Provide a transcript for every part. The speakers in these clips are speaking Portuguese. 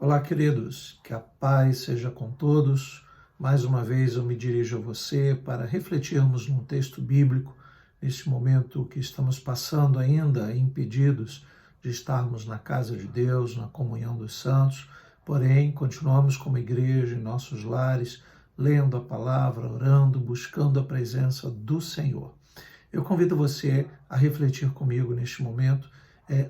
Olá, queridos, que a paz seja com todos. Mais uma vez eu me dirijo a você para refletirmos num texto bíblico, neste momento que estamos passando ainda impedidos de estarmos na casa de Deus, na comunhão dos santos, porém continuamos como igreja em nossos lares, lendo a palavra, orando, buscando a presença do Senhor. Eu convido você a refletir comigo neste momento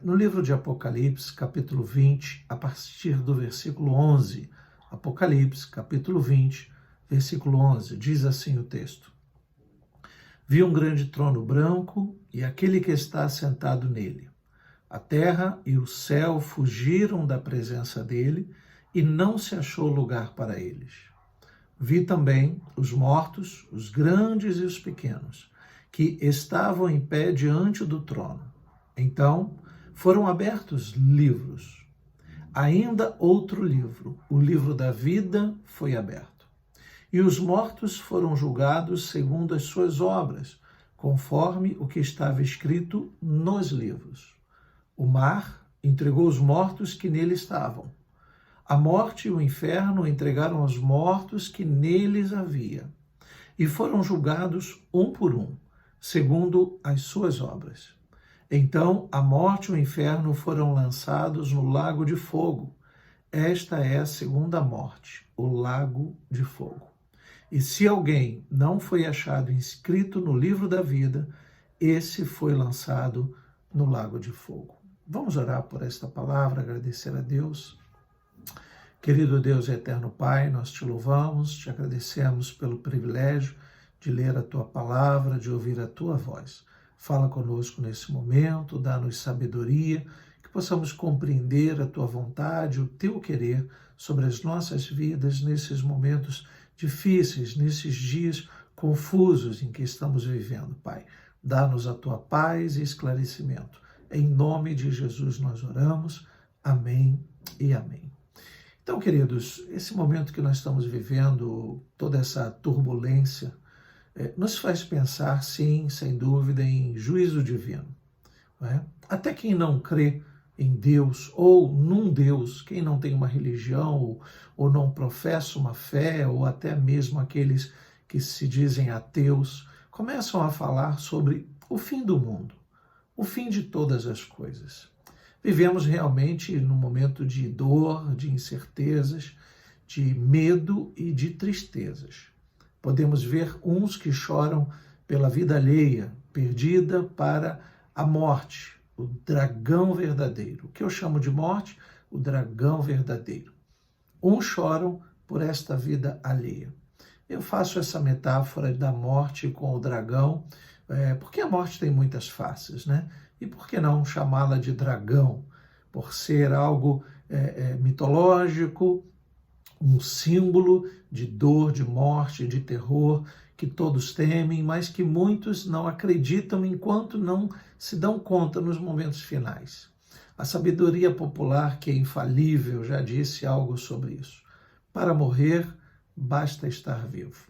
no livro de Apocalipse, capítulo 20, a partir do versículo 11. Apocalipse, capítulo 20, versículo 11, diz assim o texto: Vi um grande trono branco e aquele que está sentado nele. A terra e o céu fugiram da presença dele e não se achou lugar para eles. Vi também os mortos, os grandes e os pequenos, que estavam em pé diante do trono. Então foram abertos livros. Ainda outro livro, o livro da vida, foi aberto. E os mortos foram julgados segundo as suas obras, conforme o que estava escrito nos livros. O mar entregou os mortos que nele estavam. A morte e o inferno entregaram os mortos que neles havia, e foram julgados um por um, segundo as suas obras. Então a morte e o inferno foram lançados no lago de fogo. Esta é a segunda morte, o lago de fogo. E se alguém não foi achado inscrito no livro da vida, esse foi lançado no lago de fogo. Vamos orar por esta palavra, agradecer a Deus. Querido Deus e eterno Pai, nós te louvamos, te agradecemos pelo privilégio de ler a tua palavra, de ouvir a tua voz. Fala conosco nesse momento, dá-nos sabedoria, que possamos compreender a tua vontade, o teu querer sobre as nossas vidas nesses momentos difíceis, nesses dias confusos em que estamos vivendo, Pai. Dá-nos a tua paz e esclarecimento. Em nome de Jesus nós oramos. Amém e amém. Então, queridos, esse momento que nós estamos vivendo, toda essa turbulência, nos faz pensar, sim, sem dúvida, em juízo divino. Não é? Até quem não crê em Deus ou num Deus, quem não tem uma religião ou não professa uma fé, ou até mesmo aqueles que se dizem ateus, começam a falar sobre o fim do mundo, o fim de todas as coisas. Vivemos realmente num momento de dor, de incertezas, de medo e de tristezas. Podemos ver uns que choram pela vida alheia, perdida para a morte, o dragão verdadeiro. O que eu chamo de morte? O dragão verdadeiro. Uns choram por esta vida alheia. Eu faço essa metáfora da morte com o dragão, porque a morte tem muitas faces, né? E por que não chamá-la de dragão? Por ser algo mitológico, um símbolo de dor, de morte, de terror, que todos temem, mas que muitos não acreditam enquanto não se dão conta nos momentos finais. A sabedoria popular, que é infalível, já disse algo sobre isso. Para morrer, basta estar vivo.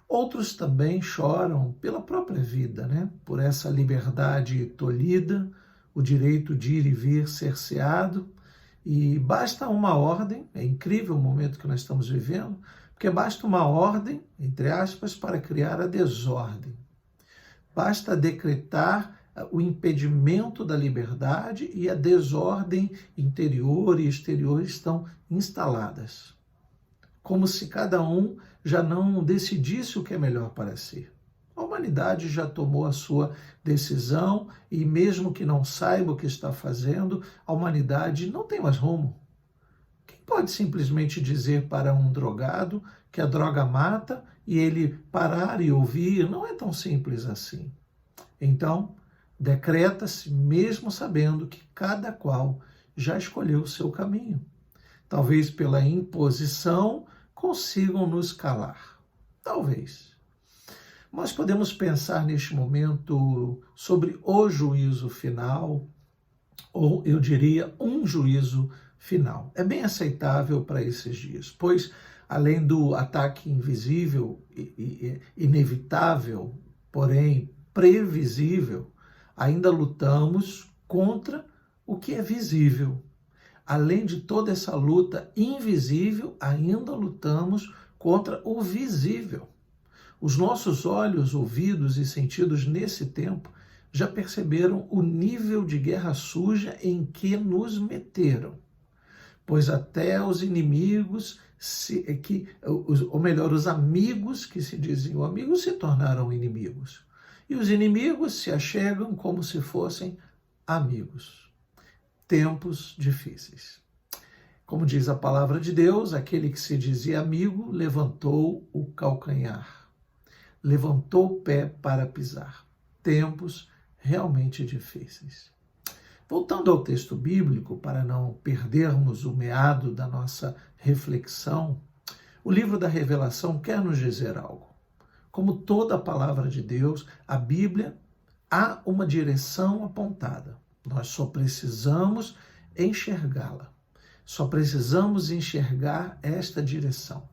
Outros também choram pela própria vida, né? Por essa liberdade tolhida, o direito de ir e vir cerceado, e basta uma ordem, é incrível o momento que nós estamos vivendo, porque basta uma ordem, entre aspas, para criar a desordem. Basta decretar o impedimento da liberdade e a desordem interior e exterior estão instaladas. Como se cada um já não decidisse o que é melhor para si. A humanidade já tomou a sua decisão e mesmo que não saiba o que está fazendo, a humanidade não tem mais rumo. Quem pode simplesmente dizer para um drogado que a droga mata e ele parar e ouvir? Não é tão simples assim. Então, decreta-se mesmo sabendo que cada qual já escolheu o seu caminho. Talvez pela imposição consigam nos calar. Talvez. Nós podemos pensar neste momento sobre o juízo final, ou eu diria um juízo final. É bem aceitável para esses dias, pois além do ataque invisível e inevitável, porém previsível, ainda lutamos contra o que é visível. além de toda essa luta invisível, ainda lutamos contra o visível. Os nossos olhos, ouvidos e sentidos nesse tempo já perceberam o nível de guerra suja em que nos meteram. Pois até os inimigos, os amigos que se diziam amigos se tornaram inimigos. E os inimigos se achegam como se fossem amigos. Tempos difíceis. Como diz a palavra de Deus, aquele que se dizia amigo levantou o calcanhar, levantou o pé para pisar. Tempos realmente difíceis. Voltando ao texto bíblico, para não perdermos o meado da nossa reflexão, o livro da Revelação quer nos dizer algo. Como toda a palavra de Deus, a Bíblia há uma direção apontada. Nós só precisamos enxergá-la. Só precisamos enxergar esta direção.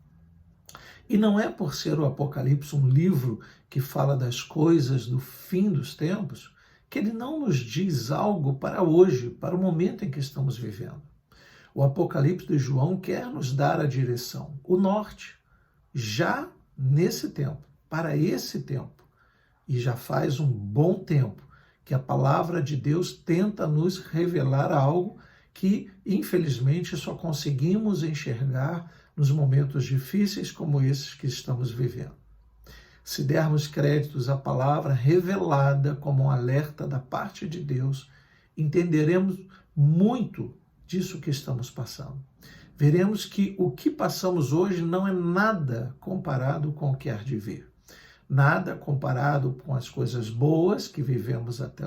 E não é por ser o Apocalipse um livro que fala das coisas do fim dos tempos, que ele não nos diz algo para hoje, para o momento em que estamos vivendo. O Apocalipse de João quer nos dar a direção, o norte, já nesse tempo, para esse tempo. E já faz um bom tempo que a palavra de Deus tenta nos revelar algo que, infelizmente, só conseguimos enxergar nos momentos difíceis como esses que estamos vivendo. Se dermos créditos à palavra revelada como um alerta da parte de Deus, entenderemos muito disso que estamos passando. Veremos que o que passamos hoje não é nada comparado com o que há de vir. Nada comparado com as coisas boas que vivemos até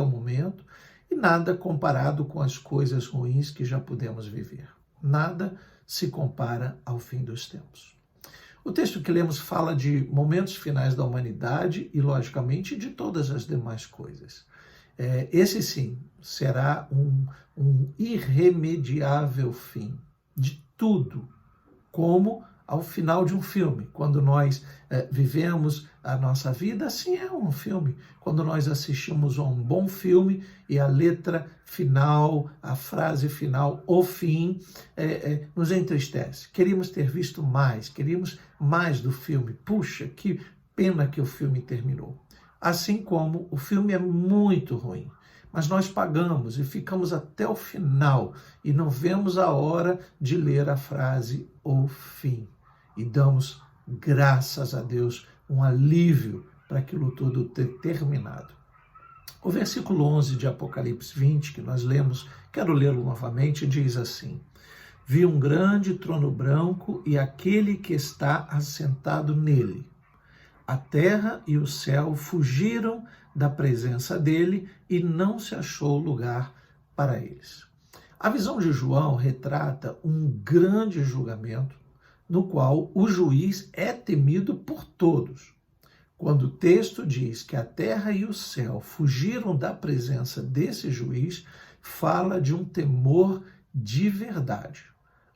o momento e nada comparado com as coisas ruins que já pudemos viver. Nada se compara ao fim dos tempos. O texto que lemos fala de momentos finais da humanidade e, logicamente, de todas as demais coisas. Esse, sim, será um irremediável fim de tudo, como ao final de um filme. Quando nós vivemos a nossa vida, assim é um filme. Quando nós assistimos a um bom filme e a letra final, a frase final, o fim, nos entristece. Queríamos ter visto mais, queríamos mais do filme. Puxa, que pena que o filme terminou. Assim como o filme é muito ruim, mas nós pagamos e ficamos até o final e não vemos a hora de ler a frase o fim. E damos, graças a Deus, um alívio para aquilo tudo ter terminado. O versículo 11 de Apocalipse 20, que nós lemos, quero lê-lo novamente, diz assim: Vi um grande trono branco e aquele que está assentado nele. A terra e o céu fugiram da presença dele e não se achou lugar para eles. A visão de João retrata um grande julgamento no qual o juiz é temido por todos. Quando o texto diz que a terra e o céu fugiram da presença desse juiz, fala de um temor de verdade,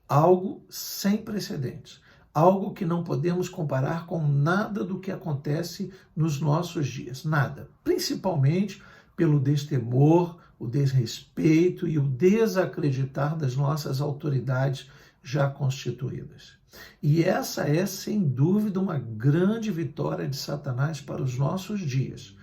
algo sem precedentes, algo que não podemos comparar com nada do que acontece nos nossos dias, nada, principalmente pelo destemor, o desrespeito e o desacreditar das nossas autoridades já constituídas. E essa é, sem dúvida, uma grande vitória de Satanás para os nossos dias,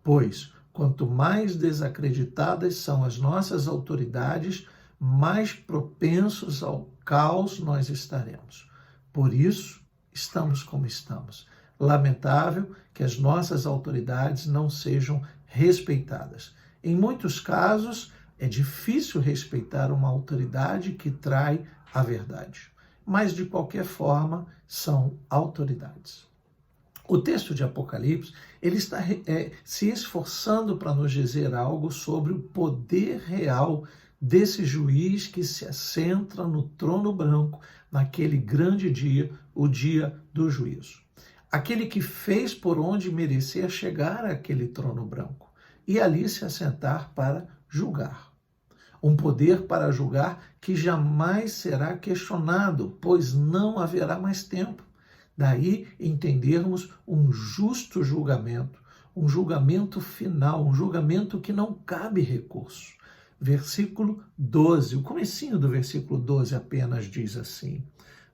pois quanto mais desacreditadas são as nossas autoridades, mais propensos ao caos nós estaremos. Por isso, estamos como estamos. Lamentável que as nossas autoridades não sejam respeitadas. Em muitos casos, é difícil respeitar uma autoridade que trai a verdade. Mas, de qualquer forma, são autoridades. O texto de Apocalipse, ele está se esforçando para nos dizer algo sobre o poder real desse juiz que se assenta no trono branco naquele grande dia, o dia do juízo. Aquele que fez por onde merecer chegar àquele trono branco e ali se assentar para julgar. Um poder para julgar que jamais será questionado, pois não haverá mais tempo. Daí entendermos um justo julgamento, um julgamento final, um julgamento que não cabe recurso. versículo 12, o comecinho do versículo 12 apenas diz assim: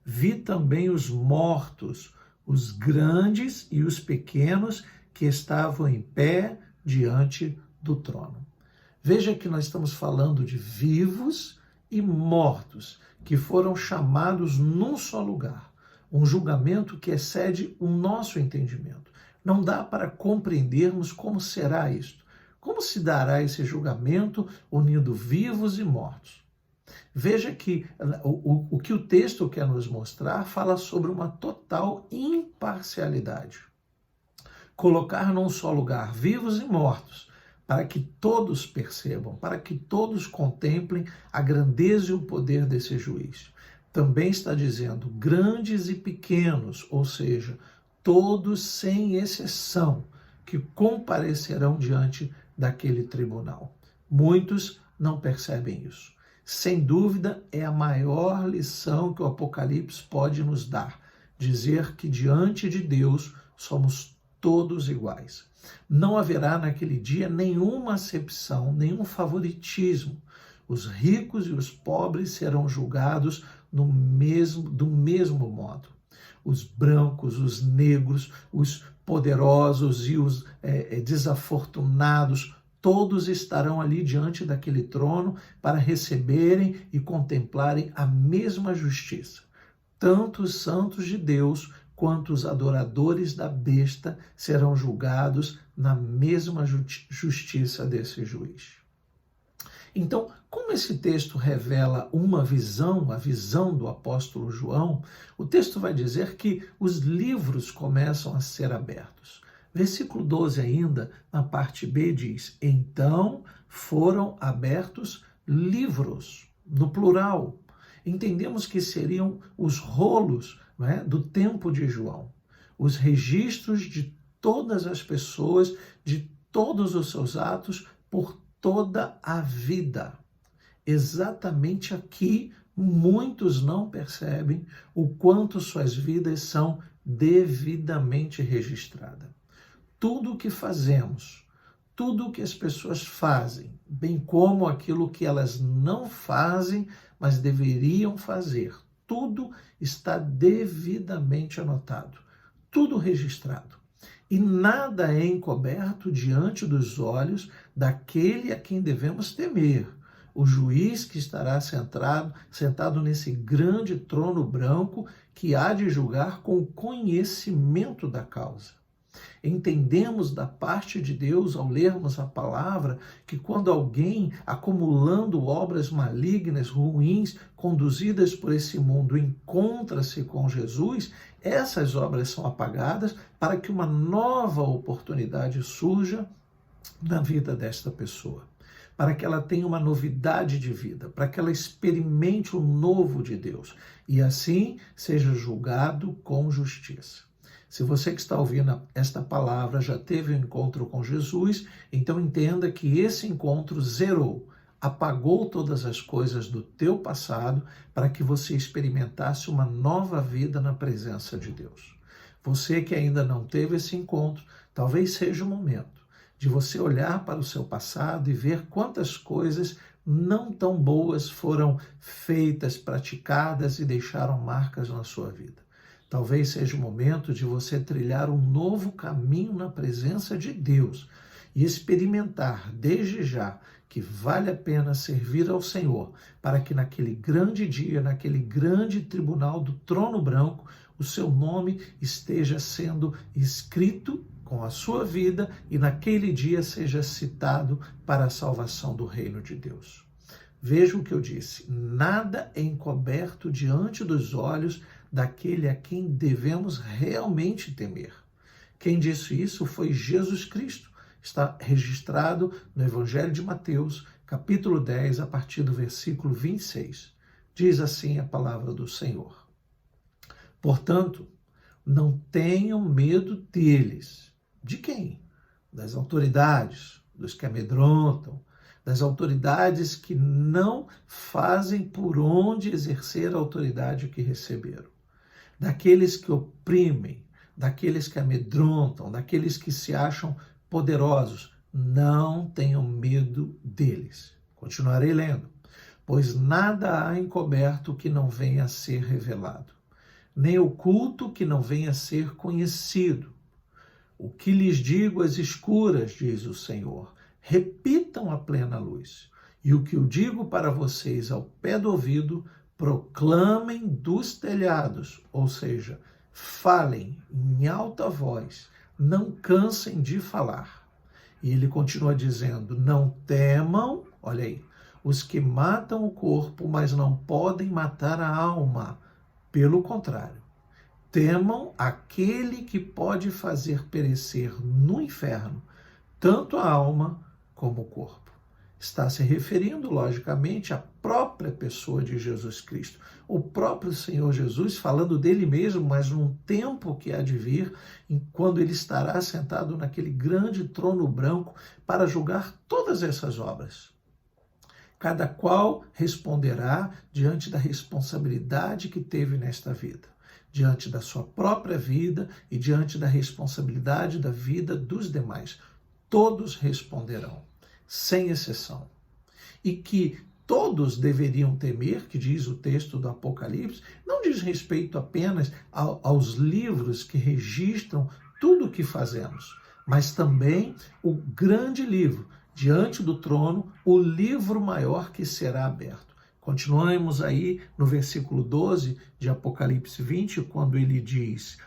vi também os mortos, os grandes e os pequenos, que estavam em pé diante do trono. Veja que nós estamos falando de vivos e mortos, que foram chamados num só lugar. Um julgamento que excede o nosso entendimento. Não dá para compreendermos como será isto. Como se dará esse julgamento unindo vivos e mortos? Veja que o que o texto quer nos mostrar fala sobre uma total imparcialidade. Colocar num só lugar vivos e mortos, para que todos percebam, para que todos contemplem a grandeza e o poder desse juiz. Também está dizendo grandes e pequenos, ou seja, todos sem exceção, que comparecerão diante daquele tribunal. Muitos não percebem isso. Sem dúvida, é a maior lição que o Apocalipse pode nos dar, dizer que diante de Deus somos todos iguais. Não haverá naquele dia nenhuma acepção, nenhum favoritismo. Os ricos e os pobres serão julgados do mesmo modo. Os brancos, os negros, os poderosos e os desafortunados, todos estarão ali diante daquele trono para receberem e contemplarem a mesma justiça. Tanto os santos de Deus quanto os adoradores da besta serão julgados na mesma justiça desse juiz. Então, como esse texto revela uma visão, a visão do apóstolo João, o texto vai dizer que os livros começam a ser abertos. Versículo 12 ainda, na parte B, diz: então foram abertos livros, no plural. Entendemos que seriam os rolos, do tempo de João, os registros de todas as pessoas, de todos os seus atos, por toda a vida. Exatamente aqui, muitos não percebem o quanto suas vidas são devidamente registradas. Tudo o que fazemos, tudo o que as pessoas fazem, bem como aquilo que elas não fazem, mas deveriam fazer, tudo está devidamente anotado, tudo registrado. E nada é encoberto diante dos olhos daquele a quem devemos temer, o juiz que estará sentado nesse grande trono branco que há de julgar com conhecimento da causa. Entendemos da parte de Deus, ao lermos a palavra, que quando alguém, acumulando obras malignas, ruins, conduzidas por esse mundo, encontra-se com Jesus, essas obras são apagadas para que uma nova oportunidade surja na vida desta pessoa, para que ela tenha uma novidade de vida, para que ela experimente o novo de Deus e assim seja julgado com justiça. Se você que está ouvindo esta palavra já teve um encontro com Jesus, então entenda que esse encontro zerou, apagou todas as coisas do teu passado para que você experimentasse uma nova vida na presença de Deus. Você que ainda não teve esse encontro, talvez seja o momento de você olhar para o seu passado e ver quantas coisas não tão boas foram feitas, praticadas e deixaram marcas na sua vida. Talvez seja o momento de você trilhar um novo caminho na presença de Deus e experimentar desde já que vale a pena servir ao Senhor, para que naquele grande dia, naquele grande tribunal do trono branco, o seu nome esteja sendo escrito com a sua vida e naquele dia seja citado para a salvação do reino de Deus. Veja o que eu disse: nada é encoberto diante dos olhos daquele a quem devemos realmente temer. Quem disse isso foi Jesus Cristo. Está registrado no Evangelho de Mateus, capítulo 10, a partir do versículo 26. Diz assim a palavra do Senhor: portanto, não tenham medo deles. De quem? Das autoridades, dos que amedrontam, das autoridades que não fazem por onde exercer a autoridade que receberam, daqueles que oprimem, daqueles que amedrontam, daqueles que se acham poderosos. Não tenham medo deles. Continuarei lendo. Pois nada há encoberto que não venha a ser revelado, nem oculto que não venha a ser conhecido. O que lhes digo às escuras, diz o Senhor, repitam à plena luz. E o que eu digo para vocês ao pé do ouvido, proclamem dos telhados, ou seja, falem em alta voz, não cansem de falar. E ele continua dizendo, não temam, olha aí, os que matam o corpo, mas não podem matar a alma. Pelo contrário, temam aquele que pode fazer perecer no inferno tanto a alma como o corpo. Está se referindo, logicamente, à própria pessoa de Jesus Cristo. O próprio Senhor Jesus falando dele mesmo, mas num tempo que há de vir, quando ele estará sentado naquele grande trono branco para julgar todas essas obras. Cada qual responderá diante da responsabilidade que teve nesta vida, diante da sua própria vida e diante da responsabilidade da vida dos demais. Todos responderão, sem exceção. E que todos deveriam temer, que diz o texto do Apocalipse, não diz respeito apenas aos livros que registram tudo o que fazemos, mas também o grande livro, diante do trono, o livro maior que será aberto. Continuamos aí no versículo 12 de Apocalipse 20, quando ele diz,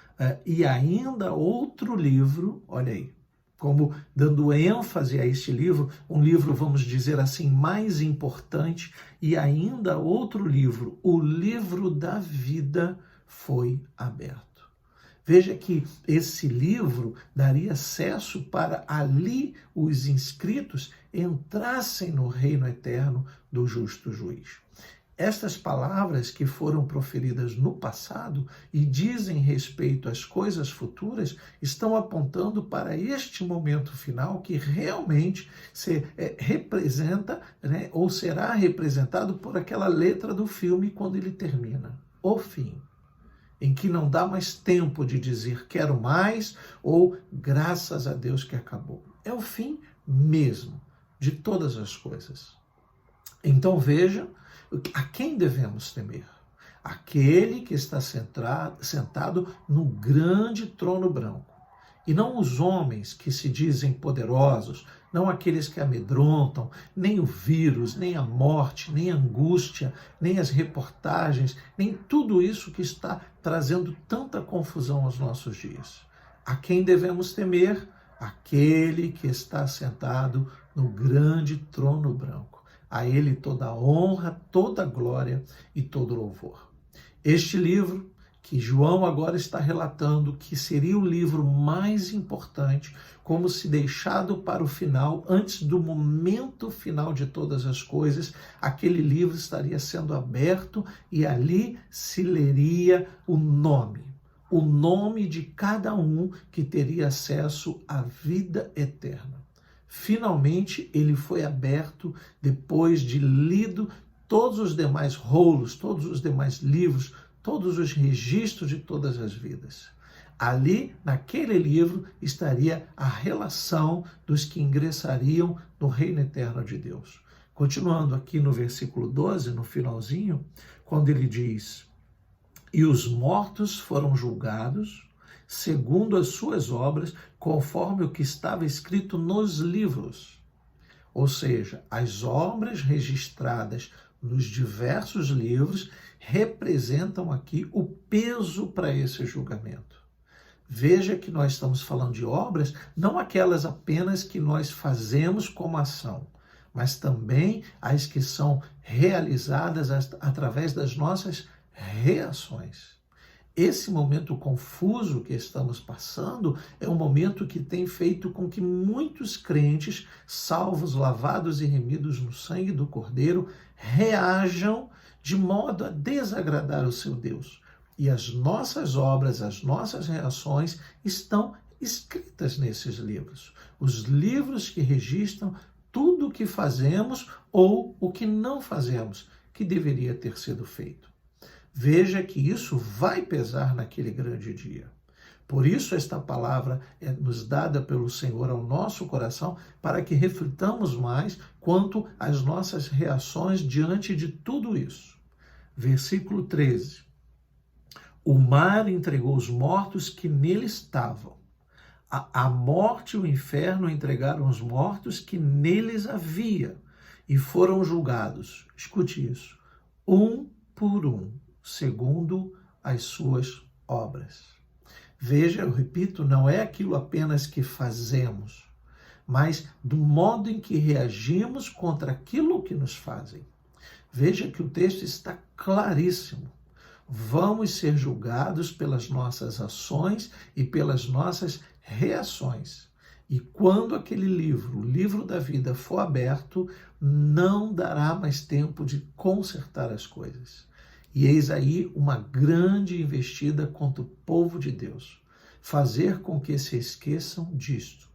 e ainda outro livro, olha aí, como dando ênfase a este livro, um livro, vamos dizer assim, mais importante, e ainda outro livro, o livro da vida, foi aberto. Veja que esse livro daria acesso para ali os inscritos entrassem no reino eterno do justo juiz. Estas palavras que foram proferidas no passado e dizem respeito às coisas futuras estão apontando para este momento final que realmente se representa, né, ou será representado por aquela letra do filme quando ele termina, o fim, em que não dá mais tempo de dizer quero mais ou graças a Deus que acabou. É o fim mesmo de todas as coisas. Então veja, a quem devemos temer? Aquele que está sentado no grande trono branco. E não os homens que se dizem poderosos, não aqueles que amedrontam, nem o vírus, nem a morte, nem a angústia, nem as reportagens, nem tudo isso que está trazendo tanta confusão aos nossos dias. A quem devemos temer? Aquele que está sentado no grande trono branco. A ele toda a honra, toda a glória e todo o louvor. Este livro que João agora está relatando que seria o livro mais importante, como se deixado para o final, antes do momento final de todas as coisas, aquele livro estaria sendo aberto e ali se leria o nome de cada um que teria acesso à vida eterna. Finalmente, ele foi aberto depois de lido todos os demais rolos, todos os demais livros, todos os registros de todas as vidas. Ali, naquele livro, estaria a relação dos que ingressariam no reino eterno de Deus. Continuando aqui no versículo 12, no finalzinho, quando ele diz, e os mortos foram julgados segundo as suas obras, conforme o que estava escrito nos livros. Ou seja, as obras registradas nos diversos livros representam aqui o peso para esse julgamento. Veja que nós estamos falando de obras, não aquelas apenas que nós fazemos como ação, mas também as que são realizadas através das nossas reações. Esse momento confuso que estamos passando é um momento que tem feito com que muitos crentes, salvos, lavados e remidos no sangue do Cordeiro, reajam de modo a desagradar o seu Deus. E as nossas obras, as nossas reações estão escritas nesses livros. Os livros que registram tudo o que fazemos ou o que não fazemos, que deveria ter sido feito. Veja que isso vai pesar naquele grande dia. Por isso esta palavra é nos dada pelo Senhor ao nosso coração, para que reflitamos mais quanto às nossas reações diante de tudo isso. Versículo 13. O mar entregou os mortos que nele estavam. A morte e o inferno entregaram os mortos que neles havia e foram julgados. Escute isso. Um por um, segundo as suas obras. Veja, eu repito, não é aquilo apenas que fazemos, mas do modo em que reagimos contra aquilo que nos fazem. Veja que o texto está claríssimo. Vamos ser julgados pelas nossas ações e pelas nossas reações. E quando aquele livro, o livro da vida, for aberto, não dará mais tempo de consertar as coisas. E eis aí uma grande investida contra o povo de Deus. Fazer com que se esqueçam disto.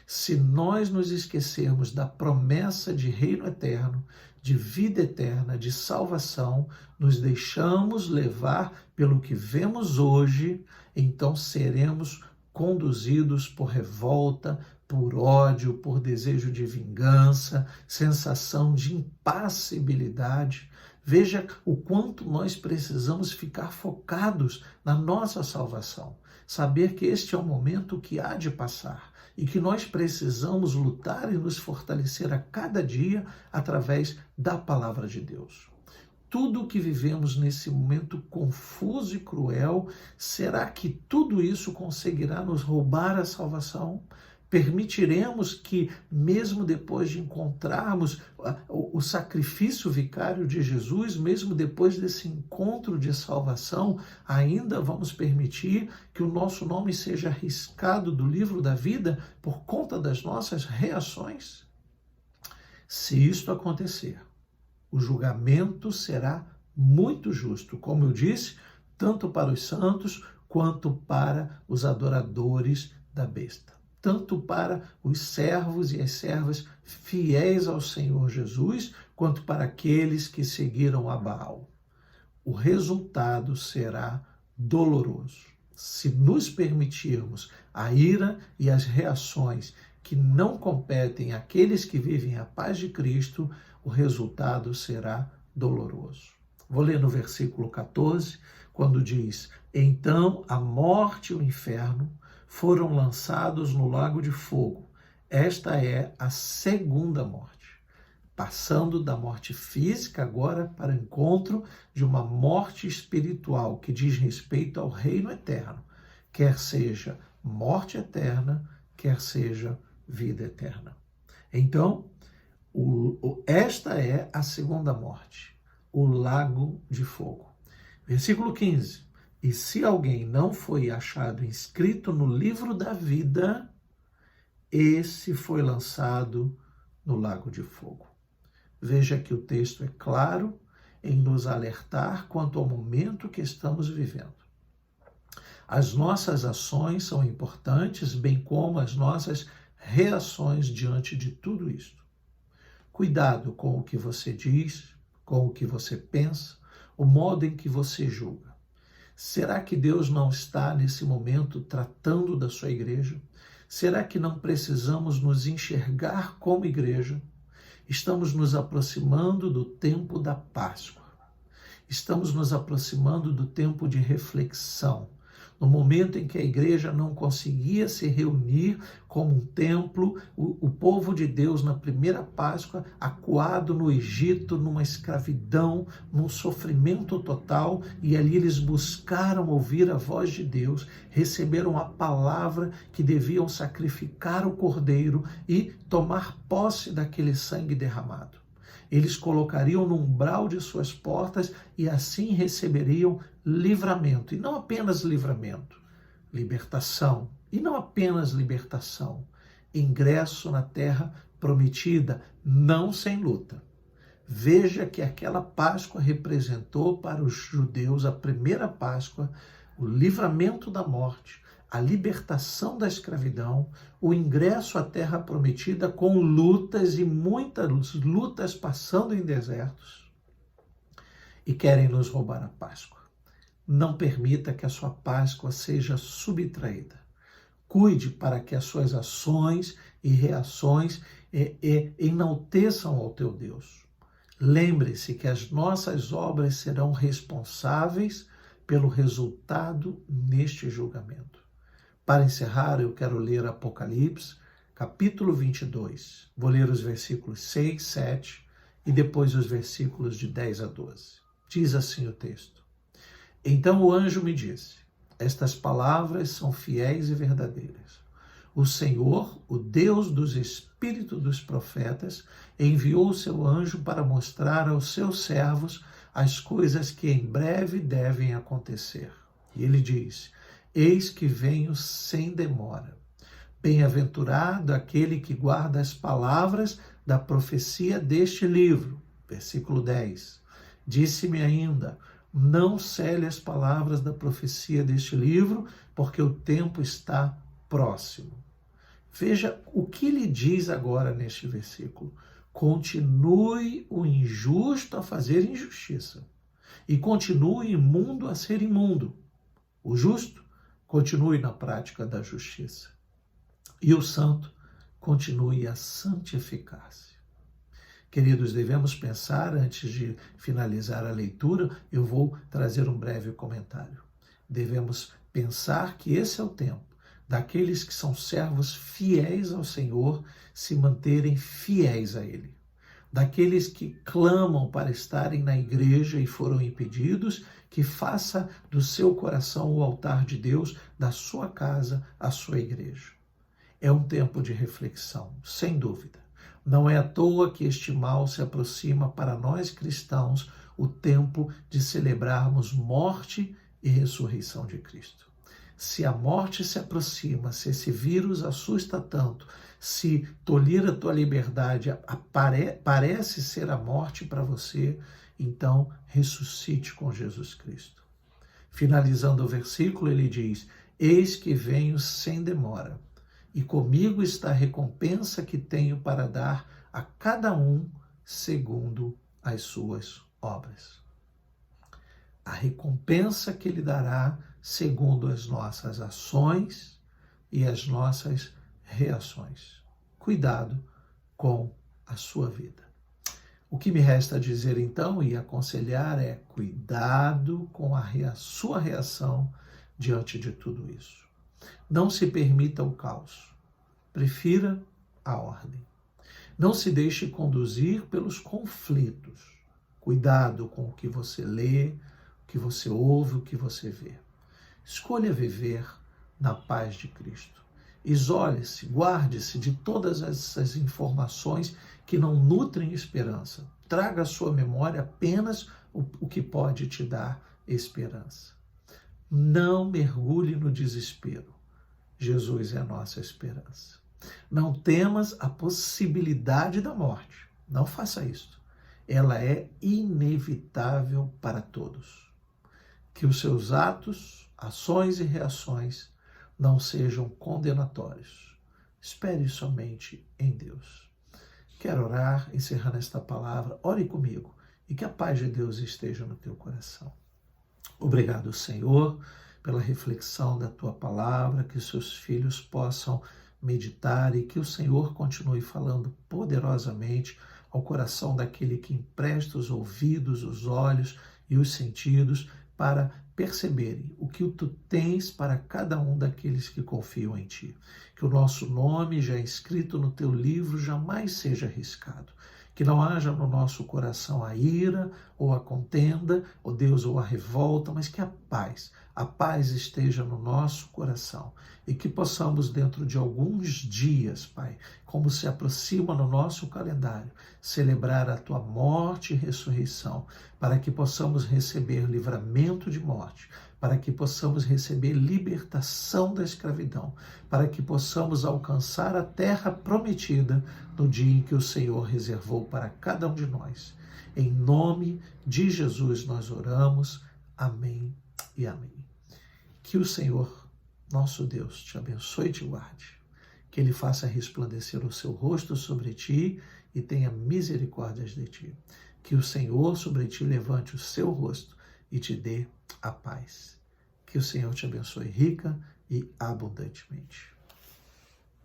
Se nós nos esquecermos da promessa de reino eterno, de vida eterna, de salvação, nos deixamos levar pelo que vemos hoje, então seremos conduzidos por revolta, por ódio, por desejo de vingança, sensação de impassibilidade. Veja o quanto nós precisamos ficar focados na nossa salvação. Saber que este é um momento que há de passar e que nós precisamos lutar e nos fortalecer a cada dia através da palavra de Deus. Tudo o que vivemos nesse momento confuso e cruel, será que tudo isso conseguirá nos roubar a salvação? Permitiremos que, mesmo depois de encontrarmos o sacrifício vicário de Jesus, mesmo depois desse encontro de salvação, ainda vamos permitir que o nosso nome seja riscado do livro da vida por conta das nossas reações? Se isto acontecer, o julgamento será muito justo, como eu disse, tanto para os santos quanto para os adoradores da besta. Tanto para os servos e as servas fiéis ao Senhor Jesus, quanto para aqueles que seguiram a Baal. O resultado será doloroso. Se nos permitirmos a ira e as reações que não competem àqueles que vivem a paz de Cristo, o resultado será doloroso. Vou ler no versículo 14, quando diz: então a morte e o inferno foram lançados no lago de fogo. Esta é a segunda morte. Passando da morte física agora para o encontro de uma morte espiritual que diz respeito ao reino eterno, quer seja morte eterna, quer seja vida eterna. Então, esta é a segunda morte, o lago de fogo. Versículo 15. E se alguém não foi achado inscrito no livro da vida, esse foi lançado no lago de fogo. Veja que o texto é claro em nos alertar quanto ao momento que estamos vivendo. As nossas ações são importantes, bem como as nossas reações diante de tudo isto. Cuidado com o que você diz, com o que você pensa, o modo em que você julga. Será que Deus não está nesse momento tratando da sua igreja? Será que não precisamos nos enxergar como igreja? Estamos nos aproximando do tempo da Páscoa. Estamos nos aproximando do tempo de reflexão. No momento em que a igreja não conseguia se reunir como um templo, o povo de Deus na primeira Páscoa, acuado no Egito, numa escravidão, num sofrimento total, e ali eles buscaram ouvir a voz de Deus, receberam a palavra que deviam sacrificar o cordeiro e tomar posse daquele sangue derramado. Eles colocariam no umbral de suas portas e assim receberiam livramento. E não apenas livramento, libertação. E não apenas libertação, ingresso na terra prometida, não sem luta. Veja que aquela Páscoa representou para os judeus a primeira Páscoa, o livramento da morte, a libertação da escravidão, o ingresso à terra prometida com lutas e muitas lutas passando em desertos. E querem nos roubar a Páscoa. Não permita que a sua Páscoa seja subtraída. Cuide para que as suas ações e reações enalteçam ao teu Deus. Lembre-se que as nossas obras serão responsáveis pelo resultado neste julgamento. Para encerrar, eu quero ler Apocalipse, capítulo 22. Vou ler os versículos 6, 7 e depois os versículos de 10 a 12. Diz assim o texto. Então o anjo me disse, estas palavras são fiéis e verdadeiras. O Senhor, o Deus dos espíritos dos profetas, enviou o seu anjo para mostrar aos seus servos as coisas que em breve devem acontecer. E ele diz, eis que venho sem demora. Bem-aventurado aquele que guarda as palavras da profecia deste livro. Versículo 10. Disse-me ainda, não cele as palavras da profecia deste livro, porque o tempo está próximo. Veja o que ele diz agora neste versículo. Continue o injusto a fazer injustiça, e continue o imundo a ser imundo. O justo continue na prática da justiça, e o santo continue a santificar-se. Queridos, devemos pensar, antes de finalizar a leitura, eu vou trazer um breve comentário. Devemos pensar que esse é o tempo daqueles que são servos fiéis ao Senhor se manterem fiéis a Ele. Daqueles que clamam para estarem na igreja e foram impedidos, que faça do seu coração o altar de Deus, da sua casa a sua igreja. É um tempo de reflexão, sem dúvida. Não é à toa que este mal se aproxima para nós cristãos, o tempo de celebrarmos morte e ressurreição de Cristo. Se a morte se aproxima, se esse vírus assusta tanto, se tolir a tua liberdade parece ser a morte para você, então ressuscite com Jesus Cristo. Finalizando o versículo, ele diz, eis que venho sem demora. E comigo está a recompensa que tenho para dar a cada um segundo as suas obras. A recompensa que ele dará segundo as nossas ações e as nossas reações. Cuidado com a sua vida. O que me resta dizer então e aconselhar é cuidado com a sua reação diante de tudo isso. Não se permita o caos. Prefira a ordem. Não se deixe conduzir pelos conflitos. Cuidado com o que você lê, o que você ouve, o que você vê. Escolha viver na paz de Cristo. Isole-se, guarde-se de todas essas informações que não nutrem esperança. Traga à sua memória apenas o que pode te dar esperança. Não mergulhe no desespero. Jesus é a nossa esperança. Não temas a possibilidade da morte. Não faça isso. Ela é inevitável para todos. Que os seus atos, ações e reações não sejam condenatórios. Espere somente em Deus. Quero orar, encerrando esta palavra. Ore comigo e que a paz de Deus esteja no teu coração. Obrigado, Senhor, pela reflexão da tua palavra, que seus filhos possam meditar e que o Senhor continue falando poderosamente ao coração daquele que empresta os ouvidos, os olhos e os sentidos para perceberem o que tu tens para cada um daqueles que confiam em ti. Que o nosso nome, já escrito no teu livro, jamais seja arriscado. Que não haja no nosso coração a ira ou a contenda, ó Deus, ou a revolta, mas que a paz esteja no nosso coração e que possamos dentro de alguns dias, Pai, como se aproxima no nosso calendário, celebrar a tua morte e ressurreição, para que possamos receber livramento de morte, para que possamos receber libertação da escravidão, para que possamos alcançar a terra prometida no dia em que o Senhor reservou para cada um de nós. Em nome de Jesus nós oramos. Amém e amém. Que o Senhor, nosso Deus, te abençoe e te guarde. Que Ele faça resplandecer o seu rosto sobre ti e tenha misericórdia de ti. Que o Senhor sobre ti levante o seu rosto e te dê a paz. Que o Senhor te abençoe rica e abundantemente.